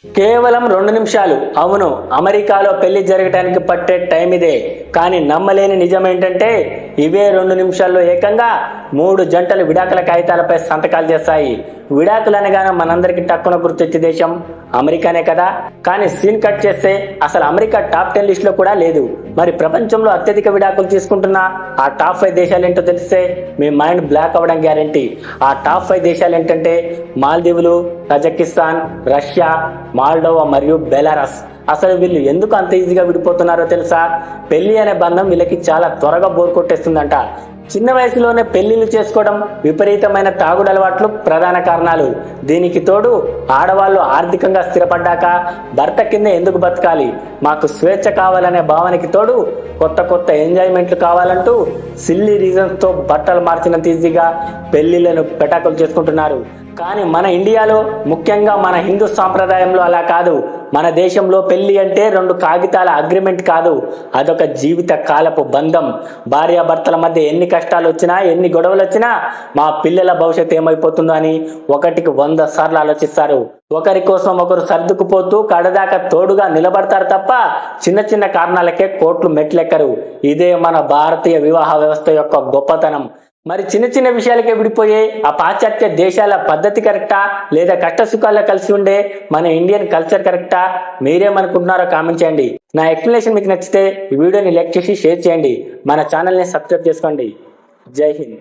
కేవలం 2 నిమిషాలు. అవును, అమెరికాలో పెళ్లి జరగడానికి పట్టే టైం ఇదే. కానీ నమ్మలేని నిజం ఏంటంటే ఇవే 2 నిమిషాల్లో ఏకంగా 3 జంటలు విడాకుల కాగితాలపై సంతకాలు చేస్తాయి. విడాకులు అనగానే మనందరికి టక్కున గుర్తొచ్చే దేశం అమెరికానే కదా. కానీ సీన్ కట్ చేస్తే అసలు అమెరికా టాప్ 10 లిస్ట్ లో కూడా లేదు. మరి ప్రపంచంలో అత్యధిక విడాకులు తీసుకుంటున్న ఆ టాప్ 5 దేశాలు ఏంటో తెలిస్తే మీ మైండ్ బ్లాక్ అవ్వడం గ్యారంటీ. ఆ టాప్ 5 దేశాలు ఏంటంటే మాల్దీవులు, కజకిస్తాన్, రష్యా, మాల్డోవా మరియు బెలారస్. అసలు వీళ్ళు ఎందుకు అంత ఈజీగా విడిపోతున్నారో తెలుసా? పెళ్లి అనే బంధం వీళ్ళకి చాలా త్వరగా బోర్ కొట్టేస్తుందంట. చిన్న వయసులోనే పెళ్లిళ్ళు చేసుకోవడం, విపరీతమైన తాగుడు అలవాట్లు ప్రధాన కారణాలు. దీనికి తోడు ఆడవాళ్ళు ఆర్థికంగా స్థిరపడ్డాక భర్త కింద ఎందుకు బతకాలి, మాకు స్వేచ్ఛ కావాలనే భావనకి తోడు కొత్త కొత్త ఎంజాయ్మెంట్లు కావాలంటూ సిల్లీ రీజన్స్ తో బట్టలు మార్చినంత ఈజీగా పెళ్లిళ్లను పెటాకులు చేసుకుంటున్నారు. కానీ మన ఇండియాలో, ముఖ్యంగా మన హిందూ సాంప్రదాయంలో అలా కాదు. మన దేశంలో పెళ్లి అంటే 2 కాగితాల అగ్రిమెంట్ కాదు, అదొక జీవిత కాలపు బంధం. భార్యాభర్తల మధ్య ఎన్ని కష్టాలు వచ్చినా, ఎన్ని గొడవలు వచ్చినా మా పిల్లల భవిష్యత్తు ఏమైపోతుందో అని 1కి 100 సార్లు ఆలోచిస్తారు. ఒకరి కోసం ఒకరు సర్దుకుపోతూ కడదాకా తోడుగా నిలబడతారు తప్ప చిన్న చిన్న కారణాలకే కోర్టులు మెట్లెక్కరు. ఇదే మన భారతీయ వివాహ వ్యవస్థ యొక్క గొప్పతనం. మరి చిన్న చిన్న విషయాలకే విడిపోయే ఆ పాశ్చాత్య దేశాల పద్ధతి కరెక్టా, లేదా కష్ట సుఖాల్లో కలిసి ఉండే మన ఇండియన్ కల్చర్ కరెక్టా? మీరేమనుకుంటున్నారో కామెంట్ చేయండి. నా ఎక్స్ప్లెనేషన్ మీకు నచ్చితే ఈ వీడియోని లైక్ చేసి షేర్ చేయండి. మన ఛానల్ని సబ్స్క్రైబ్ చేసుకోండి. జై హింద్.